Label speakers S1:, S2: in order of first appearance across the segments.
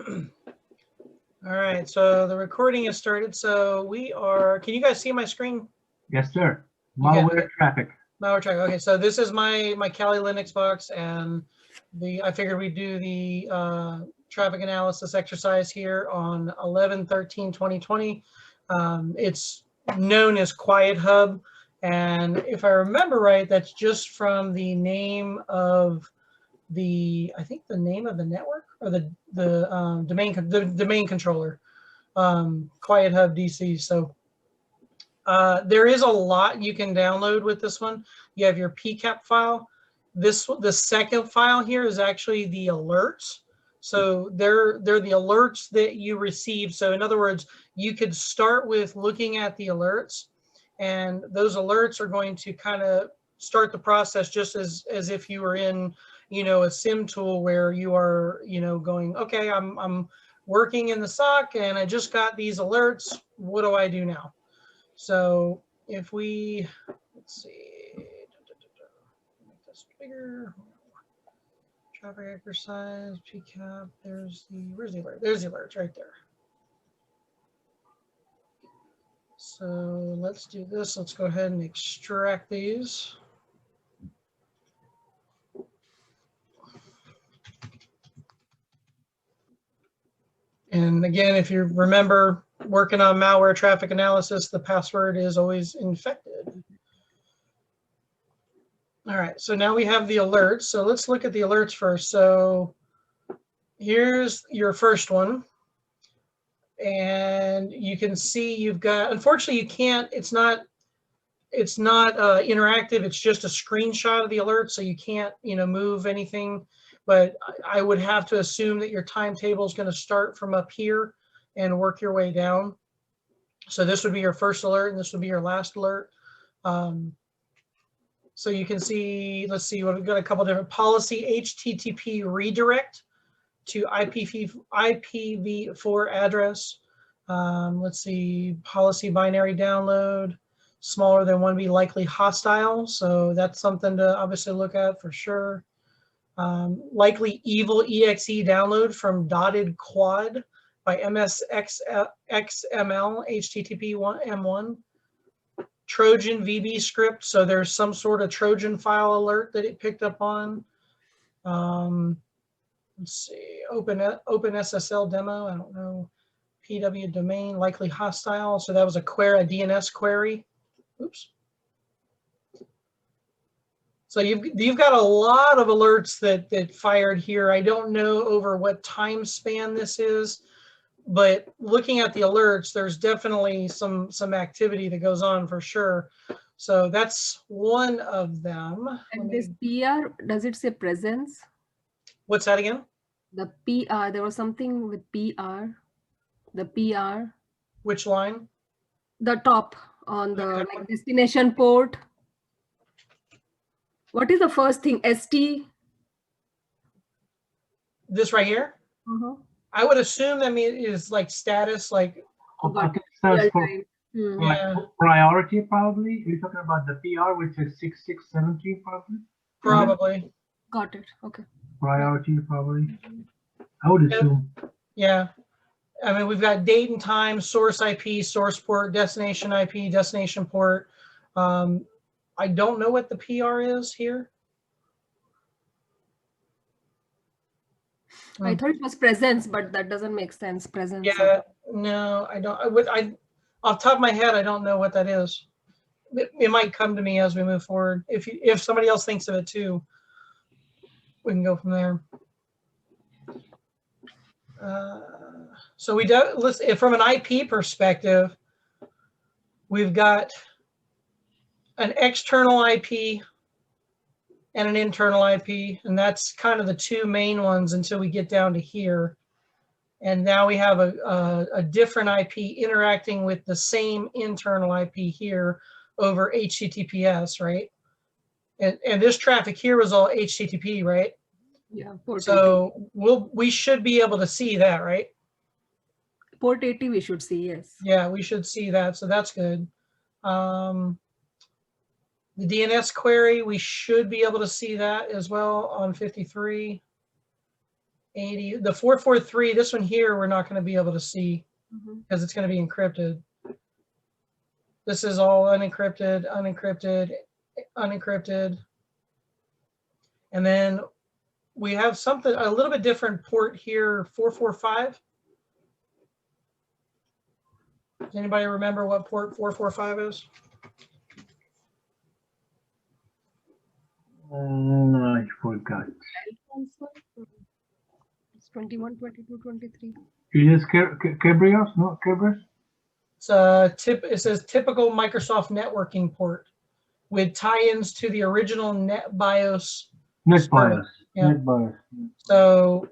S1: All right, so the recording has started. So we are, can you guys see my screen?
S2: Yes, sir.
S1: You can,
S2: Malware
S1: okay.
S2: traffic.
S1: Malware traffic. Okay, so this is my Kali Linux box, and I figured we'd do the traffic analysis exercise here on 11/13/2020. It's known as Quiet Hub, and if I remember right, that's just from the name of I think the name of the network or the domain controller, Quiet Hub DC. So there is a lot you can download with this one. You have your PCAP file. The second file here is actually the alerts. So they're the alerts that you receive. So in other words, you could start with looking at the alerts, and those alerts are going to kind of start the process just as if you were in, a SIM tool where you are, going, okay, I'm working in the SOC and I just got these alerts. What do I do now? So if we, let's see, make this bigger. Traffic exercise, PCAP, where's the alert? There's the alerts right there. So let's do this. Let's go ahead and extract these. And again, if you remember working on malware traffic analysis, the password is always infected. All right, so now we have the alerts. So let's look at the alerts first. So here's your first one. And you can see you've got, unfortunately you can't, it's not interactive. It's just a screenshot of the alert. So you can't, move anything, but I would have to assume that your timetable is going to start from up here and work your way down. So this would be your first alert and this would be your last alert. So you can see, let's see, we've got a couple different policy HTTP redirect to IPv4 address. Let's see, policy binary download, smaller than 1B, likely hostile. So that's something to obviously look at for sure. Likely evil exe download from dotted quad by MSXML HTTP M1. Trojan VB script. So there's some sort of Trojan file alert that it picked up on. Let's see, open SSL demo. I don't know. PW domain, likely hostile. So that was a DNS query. Oops. So you've got a lot of alerts that fired here. I don't know over what time span this is, but looking at the alerts, there's definitely some activity that goes on for sure. So that's one of them.
S3: And this PR, does it say presence?
S1: What's that again?
S3: The PR, there was something with PR. The PR.
S1: Which line?
S3: The top on the destination port. What is the first thing? ST?
S1: This right here? I would assume that is like status, like
S2: priority probably. You're talking about the PR, which is 6673 probably.
S1: Probably.
S3: Got it. Okay.
S2: Priority probably. I would assume.
S1: Yeah. I mean, we've got date and time, source IP, source port, destination IP, destination port. I don't know what the PR is here.
S3: I thought it was presence, but that doesn't make sense. Presence.
S1: Yeah, no, I don't. Off the top of my head, I don't know what that is. It might come to me as we move forward. If somebody else thinks of it too, we can go from there. So from an IP perspective, we've got an external IP and an internal IP, and that's kind of the two main ones until we get down to here. And now we have a different IP interacting with the same internal IP here over HTTPS, right? And this traffic here was all HTTP, right?
S3: Yeah.
S1: So we should be able to see that, right?
S3: Port 80 we should see, yes.
S1: Yeah, we should see that, so that's good. The DNS query, we should be able to see that as well on 53. 80. The 443, this one here, we're not going to be able to see because it's going to be encrypted. This is all unencrypted, unencrypted, unencrypted. And then we have something, a little bit different port here, 445. Does anybody remember what port 445 is?
S2: I forgot.
S3: It's 21, 22, 23.
S2: Is this Cabrios? No, Cabrios?
S1: It says typical Microsoft networking port with tie-ins to the original NetBIOS.
S2: NetBIOS.
S1: Yeah.
S2: NetBIOS.
S1: So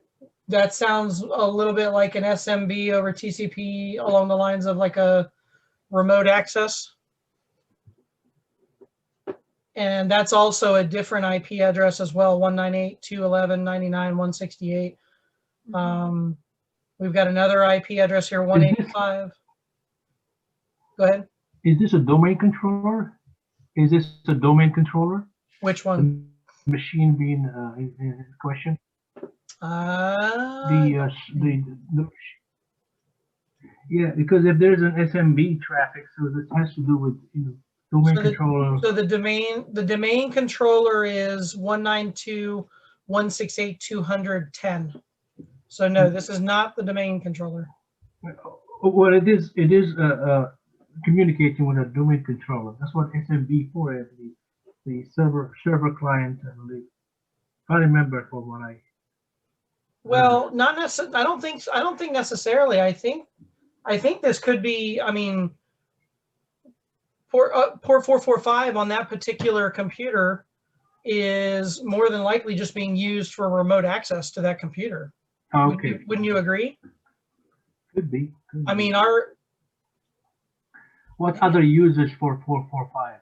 S1: that sounds a little bit like an SMB over TCP along the lines of like a remote access. And that's also a different IP address as well, 198.2.11.99.168. We've got another IP address here, 185. Go ahead.
S2: Is this a domain controller? Is this a domain controller?
S1: Which one?
S2: The machine being in question? Yeah, because if there's an SMB traffic, so this has to do with domain controller.
S1: So the domain controller is 192.168.210. So no, this is not the domain controller.
S2: Well, it is communicating with a domain controller. That's what SMB4 is, the server client. I believe. I remember for what I.
S1: Well, not necessarily. I don't think necessarily. I think this could be. I mean, port 445 on that particular computer is more than likely just being used for remote access to that computer.
S2: Okay.
S1: Wouldn't you agree?
S2: Could be.
S1: I mean,
S2: what other users for 445?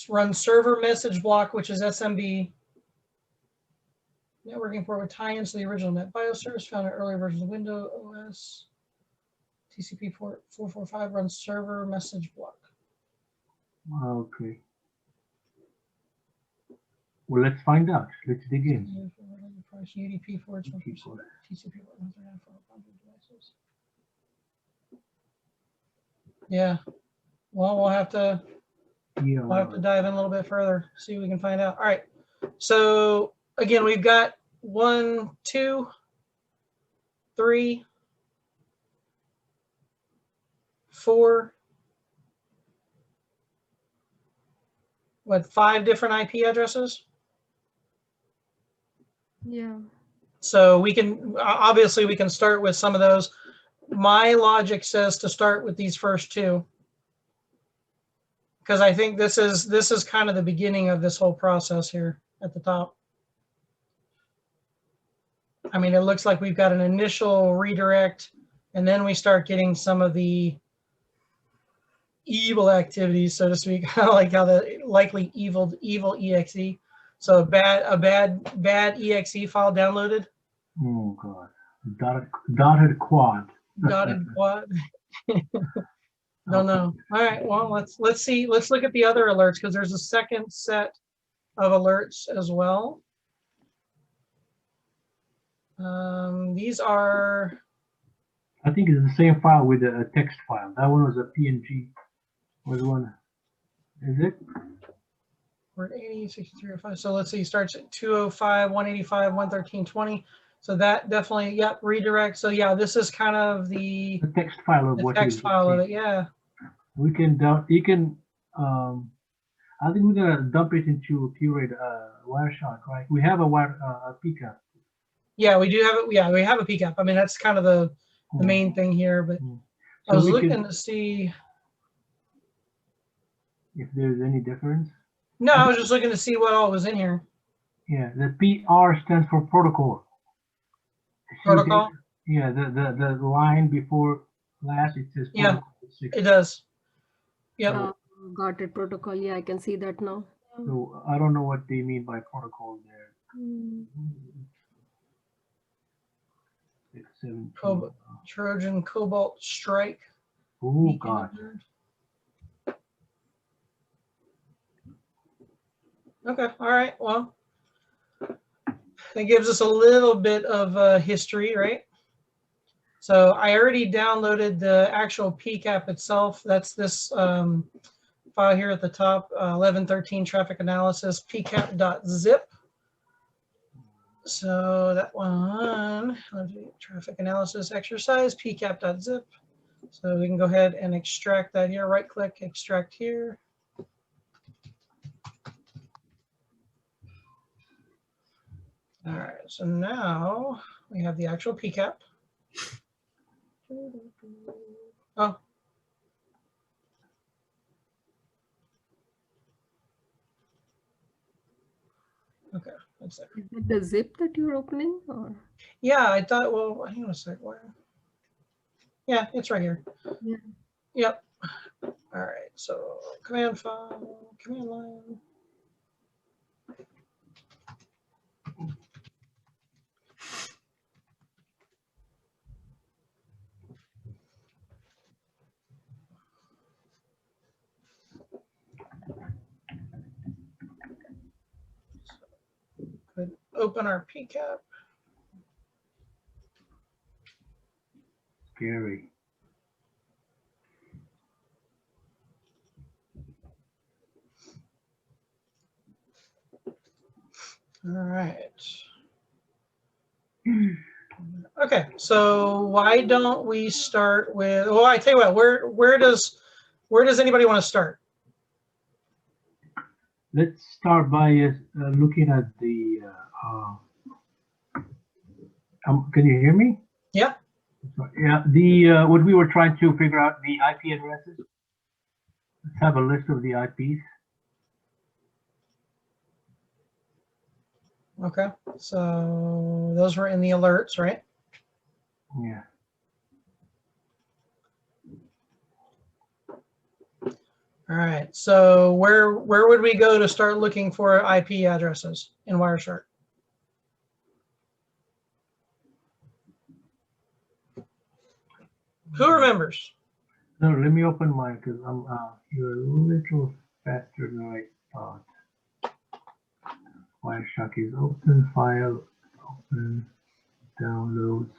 S1: Run server message block, which is SMB. Networking port with tie-ins to the original NetBIOS service found in earlier versions of Windows OS. TCP port 445 runs server message block.
S2: Okay. Well, let's find out. Let's dig in.
S1: UDP forward TCP port devices. Yeah. Well, we'll have to dive in a little bit further, see what we can find out. All right. So again, we've got 1, 2, 3, 4, 5 different IP addresses?
S3: Yeah.
S1: So we can, obviously we can start with some of those. My logic says to start with these first two, because I think this is kind of the beginning of this whole process here at the top. I mean, it looks like we've got an initial redirect, and then we start getting some of the evil activities, so to speak, like how the likely evil exe. So a bad exe file downloaded.
S2: Oh God, dotted quad.
S1: Dotted quad. Don't know. All right. Well, let's see. Let's look at the other alerts, because there's a second set of alerts as well. These are.
S2: I think it's the same file with a text file. That one was a PNG. Was one? Is it?
S1: We're at 80, 6305. So let's see. Starts at 205, 185, 113.20. So that definitely, yep, redirect. So yeah, this is kind of the
S2: text file of what
S1: text file of it. Yeah.
S2: We can dump. You can. I think we're gonna dump it into Curate Wireshark, right? We have a PCAP.
S1: Yeah, we do have it. Yeah, we have a PCAP. I mean, that's kind of the main thing here. But
S2: So
S1: I was looking to see
S2: if there's any difference.
S1: No, I was just looking to see what all was in here.
S2: Yeah, the PR stands for protocol.
S1: Protocol?
S2: Yeah, the line before last, it says protocol.
S1: Yeah, it does. Yep.
S3: Got it, protocol. Yeah, I can see that now.
S2: So I don't know what they mean by protocol there.
S1: Trojan Cobalt Strike.
S2: Oh God.
S1: Okay, all right, well, It gives us a little bit of history, right? So I already downloaded the actual PCAP itself. That's this file here at the top, 1113 traffic analysis, pcap.zip. So that one, traffic analysis exercise, pcap.zip. So we can go ahead and extract that here, right click, extract here. All right, so now we have the actual PCAP. Oh. Okay, that's there.
S3: Is it the zip that you're opening, or?
S1: Yeah, I thought, well, hang on a sec. Where? Yeah, it's right here.
S3: Yeah.
S1: Yep. All right, so command file, command line. Could open our PCAP.
S2: Scary.
S1: All right. Okay, so why don't we start with? Well, I tell you what. Where does anybody want to start?
S2: Let's start by looking at the. Can you hear me?
S1: Yeah.
S2: Yeah. The what we were trying to figure out, the IP addresses. Let's have a list of the IPs.
S1: Okay, so those were in the alerts, right?
S2: Yeah.
S1: All right. So where would we go to start looking for IP addresses in Wireshark? Who remembers?
S2: No, let me open mine because you're a little faster than I thought. Wireshark is open, file, open, downloads.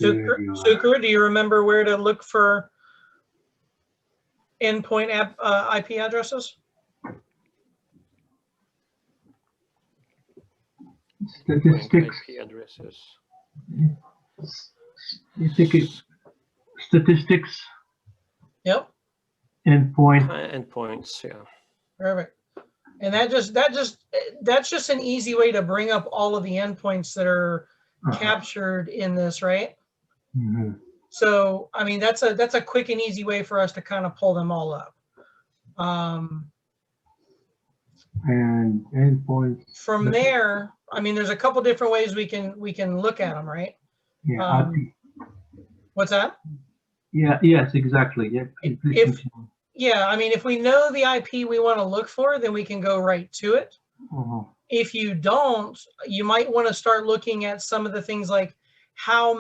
S1: Sukru, do you remember where to look for endpoint IP addresses?
S2: Statistics.
S4: IP addresses.
S2: You think it statistics?
S1: Yep.
S2: Endpoint.
S4: Endpoints, yeah.
S1: Perfect. And that's just an easy way to bring up all of the endpoints that are captured in this, right?
S2: Mm-hmm.
S1: So I mean that's a quick and easy way for us to kind of pull them all up.
S2: And endpoints.
S1: From there, I mean, there's a couple different ways we can look at them, right?
S2: Yeah. IP.
S1: What's that?
S2: Yeah. Yes. Exactly. Yeah.
S1: Yeah. I mean, if we know the IP we want to look for, then we can go right to it. If you don't, you might want to start looking at some of the things like how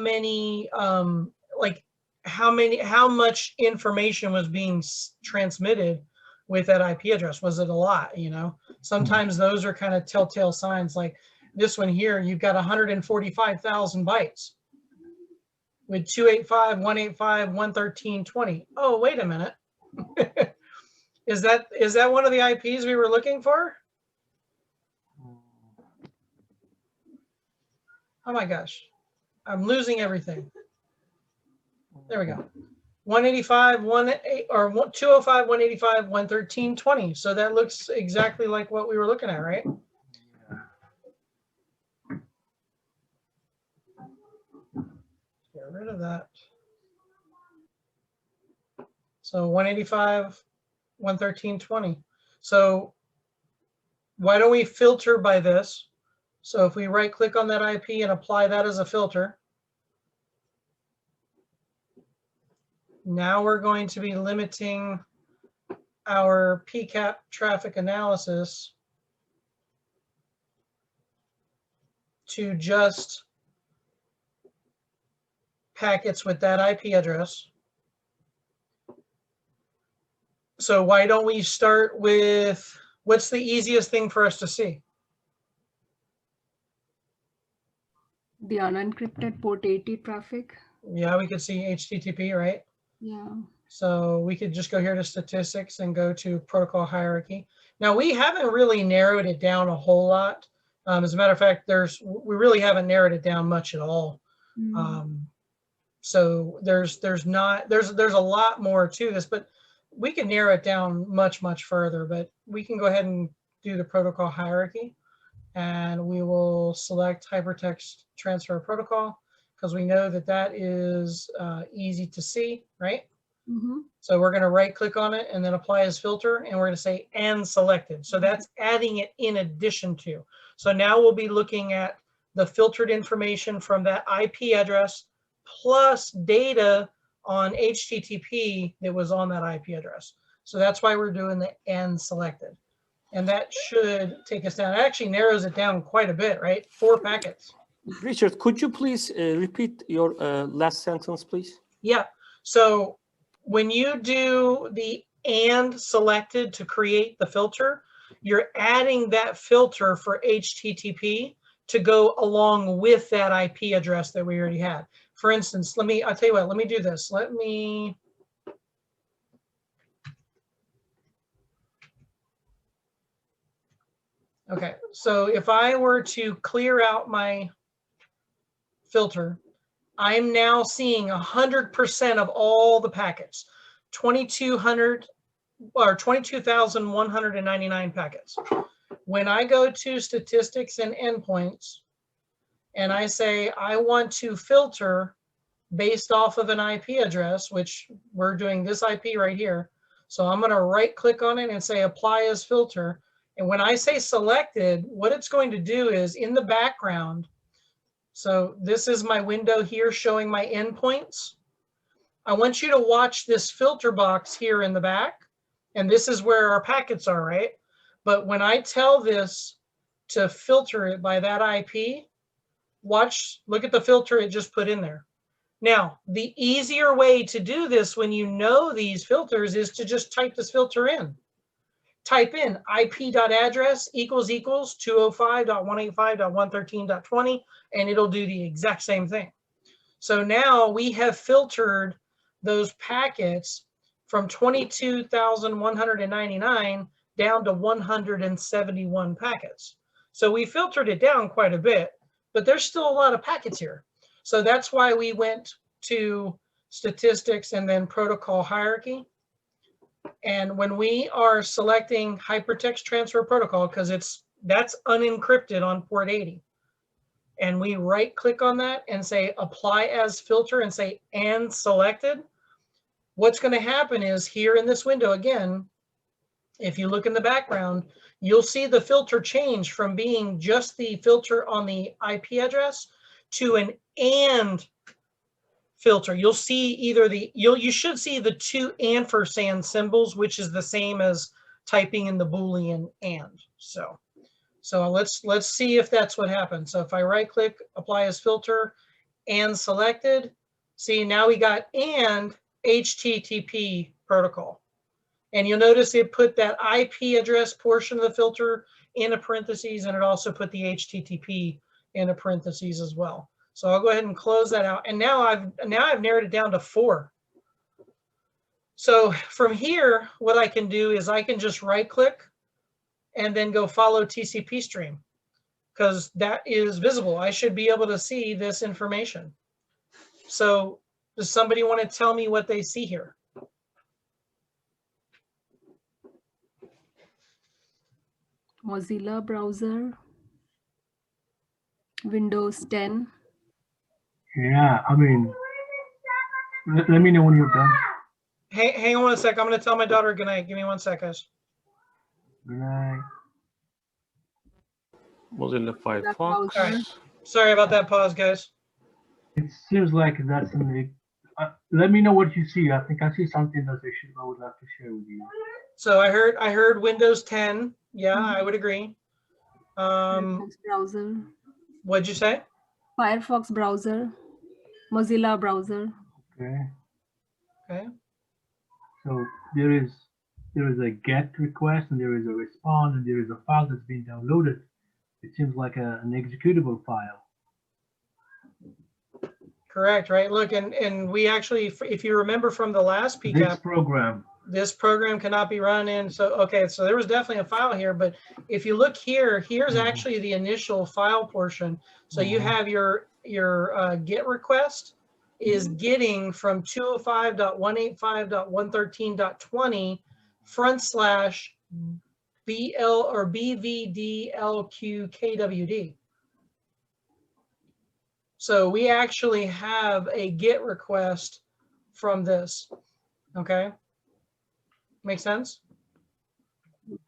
S1: much information was being transmitted with that IP address. Was it a lot? You know, sometimes those are kind of telltale signs. Like this one here, you've got 145,000 bytes with 285, 185, 113.20. Oh, wait a minute. Is that one of the IPs we were looking for? Oh my gosh, I'm losing everything. There we go. 185, 205, 185, 113.20. So that looks exactly like what we were looking at, right? Get rid of that. So 185, 113.20. So why don't we filter by this? So if we right click on that IP and apply that as a filter, now we're going to be limiting our PCAP traffic analysis to just packets with that IP address. So why don't we start with, what's the easiest thing for us to see?
S3: The unencrypted port 80 traffic.
S1: Yeah, we could see HTTP, right?
S3: Yeah.
S1: So we could just go here to statistics and go to protocol hierarchy. Now we haven't really narrowed it down a whole lot. As a matter of fact, we really haven't narrowed it down much at all. So there's a lot more to this, but we can narrow it down much further. But we can go ahead and do the protocol hierarchy, and we will select hypertext transfer protocol because we know that that is easy to see, right? So we're going to right click on it and then apply as filter, and we're going to say and selected. So that's adding it in addition to. So now we'll be looking at the filtered information from that IP address plus data on HTTP that was on that IP address. So that's why we're doing the and selected. And that should take us down. It actually narrows it down quite a bit, right? 4 packets.
S4: Richard, could you please repeat your last sentence, please?
S1: Yeah. So when you do the and selected to create the filter, you're adding that filter for HTTP to go along with that IP address that we already had. For instance, I'll tell you what, let me do this. Okay, so if I were to clear out my filter, I'm now seeing 100% of all the packets, 2,200 or 22,199 packets. When I go to statistics and endpoints, and I say I want to filter based off of an IP address, which we're doing this IP right here. So I'm going to right click on it and say apply as filter. And when I say selected, what it's going to do is in the background, so this is my window here showing my endpoints. I want you to watch this filter box here in the back. And this is where our packets are, right? But when I tell this to filter it by that IP, look at the filter it just put in there. Now, the easier way to do this when you know these filters is to just type this filter in. Type in ip.address equals 205.185.113.20, and it'll do the exact same thing. So now we have filtered those packets from 22,199 down to 171 packets. So we filtered it down quite a bit, but there's still a lot of packets here. So that's why we went to statistics and then protocol hierarchy. And when we are selecting hypertext transfer protocol, because that's unencrypted on port 80, and we right click on that and say apply as filter and say and selected, what's going to happen is here in this window again, if you look in the background, you'll see the filter change from being just the filter on the IP address to an and filter. You'll see either you should see the 2 ampersand symbols, which is the same as typing in the Boolean and. So let's see if that's what happens. So if I right click, apply as filter and selected, see now we got and HTTP protocol. And you'll notice it put that IP address portion of the filter in a parentheses, and it also put the HTTP in a parentheses as well. So I'll go ahead and close that out. And now I've narrowed it down to 4. So from here, what I can do is I can just right click and then go follow TCP stream, because that is visible. I should be able to see this information. So does somebody want to tell me what they see here?
S3: Mozilla browser, Windows 10.
S2: Yeah, I mean, let me know when you're done.
S1: Hey, hang on a sec. I'm going to tell my daughter good night. Give me 1 sec, guys.
S2: Good night.
S4: Mozilla Firefox.
S1: Right. Sorry about that pause, guys.
S2: It seems like that's let me know what you see. I think I see something that I would like to share with you.
S1: So I heard Windows 10. Yeah, I would agree.
S3: Firefox browser.
S1: What'd you say?
S3: Firefox browser, Mozilla browser.
S2: Okay.
S1: Okay.
S2: So there is a GET request, and there is a respond, and there is a file that's being downloaded. It seems like an executable file.
S1: Correct, right? Look, and we actually, if you remember from the last
S2: This
S1: PCAP,
S2: program.
S1: this program cannot be run in. So, okay, so there was definitely a file here, but if you look here, here's
S2: Mhm.
S1: actually the initial file portion. So you
S2: Mhm.
S1: have your GET request is getting from 205.185.113.20 / BL or BVDLQKWD. So we actually have a GET request from this. Okay, make sense?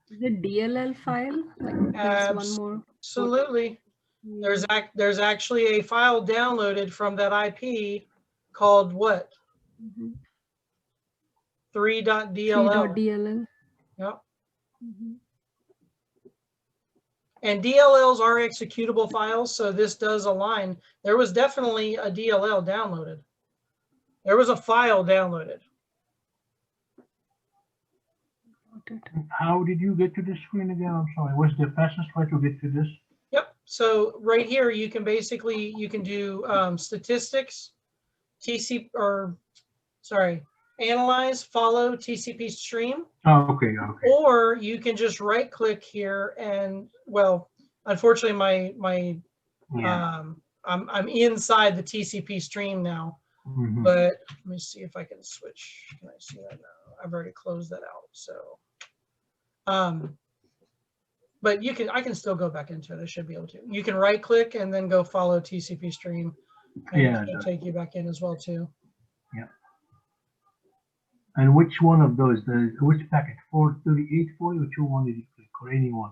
S3: Is it DLL file? Like there's one more.
S1: Absolutely.
S3: Yeah.
S1: There's actually a file downloaded from that IP called what?
S3: Mhm.
S1: 3.dll.
S3: 3.dll.
S1: Yep.
S3: Mhm.
S1: And DLLs are executable files, so this does align. There was definitely a DLL downloaded. There was a file downloaded.
S3: Got it.
S2: How did you get to this screen again? I'm sorry. What's the fastest way to get to this?
S1: Yep. So right here, you can basically, you can do statistics, analyze, follow TCP stream.
S2: Oh, okay, okay.
S1: Or you can just right click here and, well, unfortunately
S2: Yeah.
S1: I'm inside the TCP stream now,
S2: Mhm.
S1: but let me see if I can switch. Can I see that now? I've already closed that out. So, but I can still go back into it. I should be able to. You can right click and then go follow TCP stream, and
S2: Yeah,
S1: it'll take you back in as well too.
S2: And which one of those? Which packet? 43840 or 240 or any one?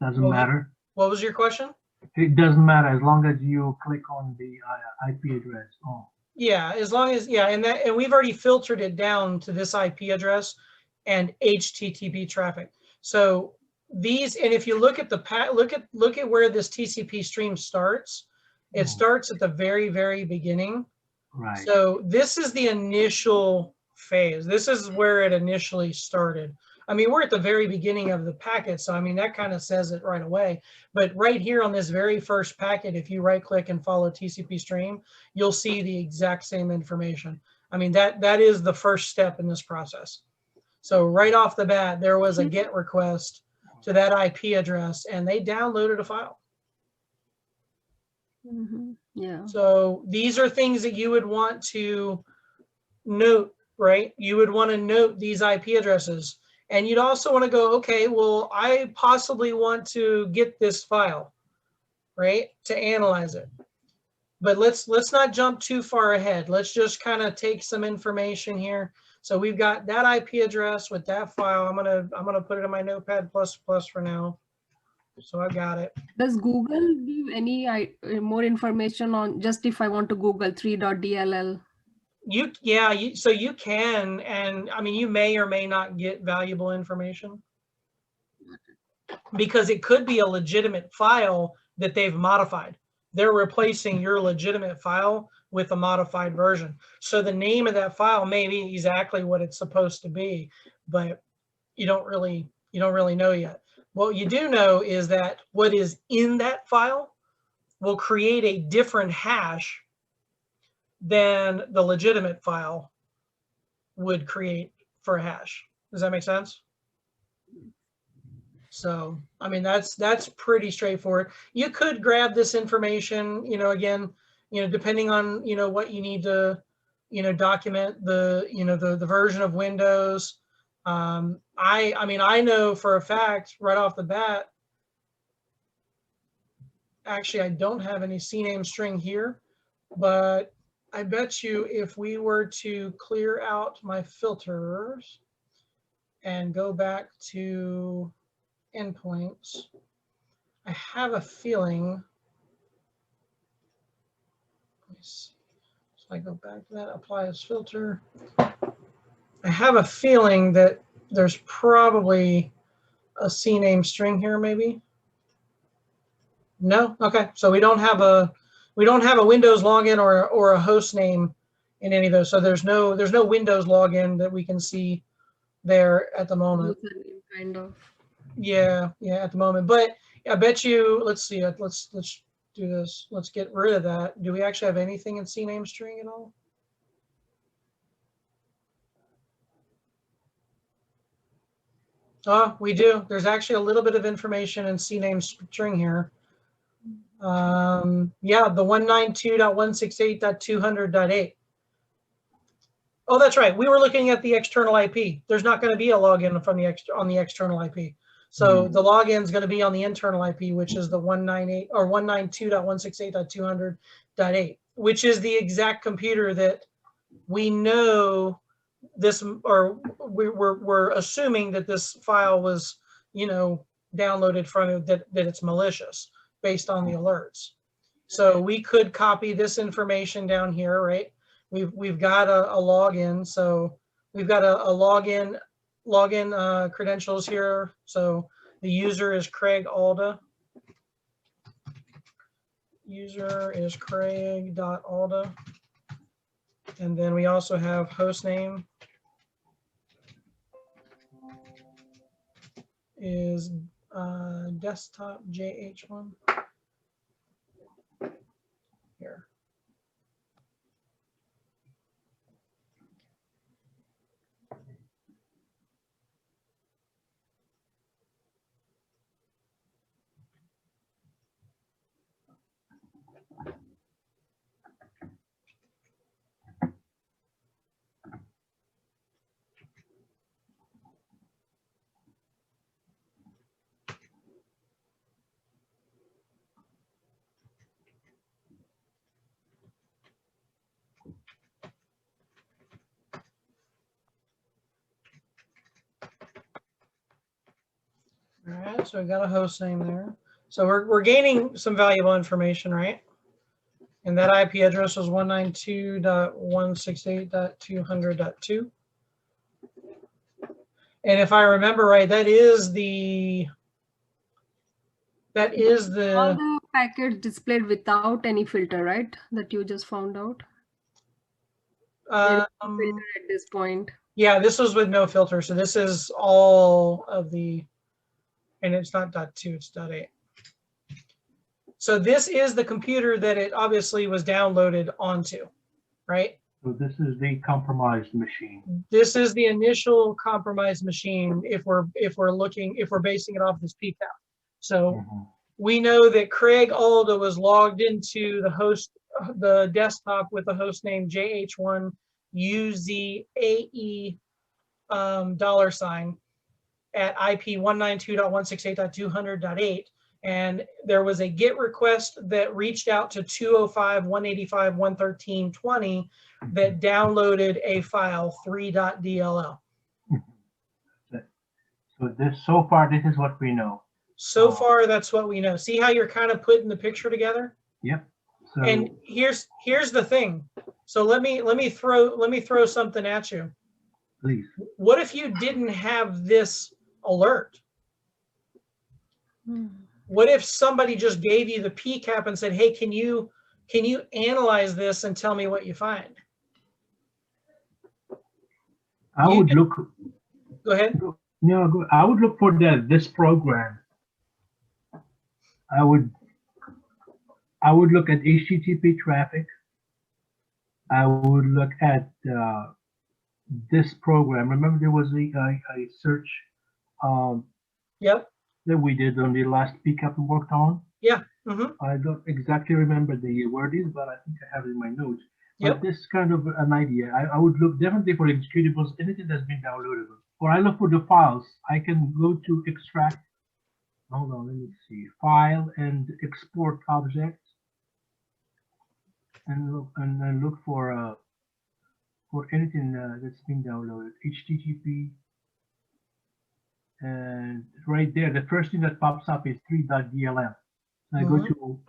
S2: Doesn't
S1: Well,
S2: matter.
S1: What was your question?
S2: It doesn't matter as long as you click on the IP address. Oh,
S1: Yeah, as long as, yeah, and we've already filtered it down to this IP address and HTTP traffic. So these, and if you look at the look at where this TCP stream starts, it starts at the very, very beginning.
S2: right.
S1: So this is the initial phase. This is where it initially started. I mean, we're at the very beginning of the packet, so I mean, that kind of says it right away. But right here on this very first packet, if you right click and follow TCP stream, you'll see the exact same information. I mean, that is the first step in this process. So right off the bat, there was a GET request to that IP address, and they downloaded a file.
S3: Mhm. Yeah.
S1: So these are things that you would want to note, right? You would want to note these IP addresses. And you'd also want to go, okay, well, I possibly want to get this file, right, to analyze it. But let's not jump too far ahead. Let's just kind of take some information here. So we've got that IP address with that file. I'm gonna put it in my Notepad++ for now. So I got it.
S3: Does Google give any more information on just if I want to Google 3.dll?
S1: So you can, and I mean, you may or may not get valuable information because it could be a legitimate file that they've modified. They're replacing your legitimate file with a modified version. So the name of that file may be exactly what it's supposed to be, but you don't really know yet. What you do know is that what is in that file will create a different hash than the legitimate file would create for a hash. Does that make sense? So, I mean, that's pretty straightforward. You could grab this information, again, depending on, what you need to, document the version of Windows. I mean, I know for a fact right off the bat, actually, I don't have any CNAME string here, but I bet you if we were to clear out my filters and go back to endpoints, I have a feeling, let me see. So I go back to that, apply as filter. I have a feeling that there's probably a CNAME string here, maybe. No? Okay. So we don't have a Windows login or a host name in any of those. So there's no Windows login that we can see there at the moment.
S3: Kind of.
S1: Yeah, at the moment. But I bet you, let's see, let's do this. Let's get rid of that. Do we actually have anything in CNAME string at all? Oh, we do. There's actually a little bit of information in CNAME string here. Yeah, the 192.168.200.8. Oh, that's right. We were looking at the external IP. There's not going to be a login from the on the external IP. So the login is going to be on the internal IP, which is the 198 or 192.168.200.8, which is the exact computer that we know this, or we're assuming that this file was, downloaded from, that it's malicious based on the alerts. So we could copy this information down here, right? We've got a login, so we've got a login credentials here. So the user is Craig Alda. User is Craig.Alda. And then we also have host name is desktop JH1 here. All right, so we got a host name there. So we're gaining some valuable information, right? And that IP address was 192.168.200.2. And if I remember right, that is the
S3: all the packets displayed without any filter, right? That you just found out. Filter at this point.
S1: Yeah, this was with no filter. So this is all of the, and it's not .2, it's .8. So this is the computer that it obviously was downloaded onto, right?
S2: So this is the compromised machine.
S1: This is the initial compromised machine if we're basing it off this PCAP. So we know that Craig Alda was logged into the desktop with the host name JH1 UZAE $sign at IP 192.168.200.8. And there was a GET request that reached out to 205.185.113.20 that downloaded a file 3.dll.
S2: So far, this is what we know.
S1: So far, that's what we know. See how you're kind of putting the picture together?
S2: Yep. So,
S1: And here's the thing. So let me throw something at you.
S2: please.
S1: What if you didn't have this alert? What if somebody just gave you the PCAP and said, "Hey, can you analyze this and tell me what you find?"
S2: I would look.
S1: Go ahead.
S2: No, I would look for this program. I would look at HTTP traffic. I would look at this program. Remember, there was a search
S1: Yep.
S2: that we did on the last PCAP we worked on.
S1: Yeah.
S2: I don't exactly remember the wordings, but I think I have it in my notes.
S1: Yep.
S2: But this kind of an idea. I would look definitely for executables, anything that's been downloadable. Or I look for the files. I can go to extract. Hold on, let me see. File and export objects, and look for anything that's been downloaded. HTTP. And right there, the first thing that pops up is 3.dlm. So I go to,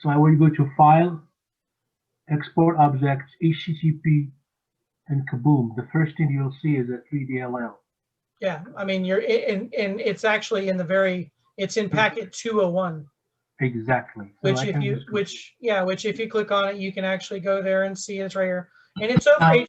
S2: so I will go to File, Export Objects, HTTP, and kaboom. The first thing you'll see is a 3DLL.
S1: Yeah, I mean, and it's actually in it's in packet 201.
S2: Exactly. So
S1: Which if you click on it, you can actually go there and see it's right here. And it's over